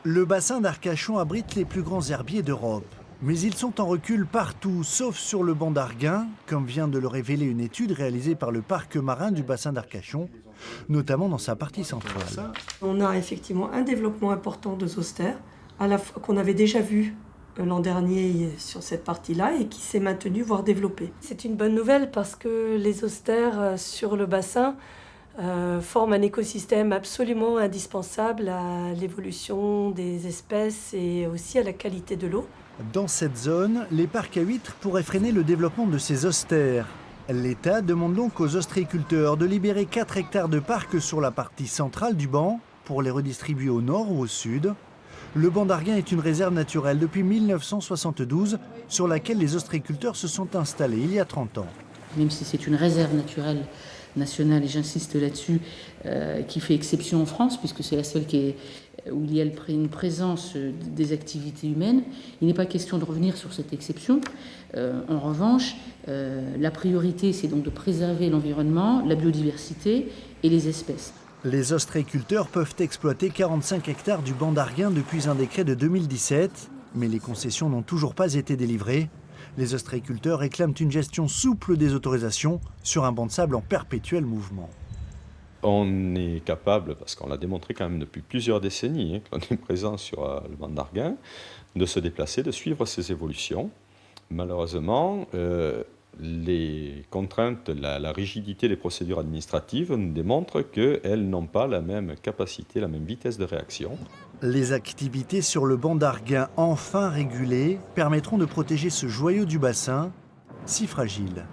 Le bassin d'Arcachon abrite les plus grands herbiers d'Europe. Mais ils sont en recul partout, sauf sur le banc d'Arguin, comme vient de le révéler une étude réalisée par le parc marin du bassin d'Arcachon, notamment dans sa partie centrale. On a effectivement un développement important de zoster, qu'on avait déjà vu l'an dernier sur cette partie-là et qui s'est maintenu, voire développé. C'est une bonne nouvelle parce que les zosters sur le bassin forment un écosystème absolument indispensable à l'évolution des espèces et aussi à la qualité de l'eau. Dans cette zone, les parcs à huîtres pourraient freiner le développement de ces zosters. L'État demande donc aux ostréiculteurs de libérer 4 hectares de parcs sur la partie centrale du banc pour les redistribuer au nord ou au sud. Le banc d'Arguin est une réserve naturelle depuis 1972 sur laquelle les ostréiculteurs se sont installés il y a 30 ans. Même si c'est une réserve naturelle nationale, et j'insiste là-dessus, qui fait exception en France, puisque c'est la seule où il y a une présence des activités humaines, il n'est pas question de revenir sur cette exception. En revanche, la priorité, c'est donc de préserver l'environnement, la biodiversité et les espèces. Les ostréiculteurs peuvent exploiter 45 hectares du banc d'Arguin depuis un décret de 2017, mais les concessions n'ont toujours pas été délivrées. Les ostréiculteurs réclament une gestion souple des autorisations sur un banc de sable en perpétuel mouvement. On est capable, parce qu'on l'a démontré quand même depuis plusieurs décennies, qu'on est présent sur le banc d'Arguin, de se déplacer, de suivre ces évolutions. Malheureusement, les contraintes, la rigidité des procédures administratives nous démontrent qu'elles n'ont pas la même capacité, la même vitesse de réaction. Les activités sur le banc d'Arguin enfin régulées permettront de protéger ce joyau du bassin, si fragile.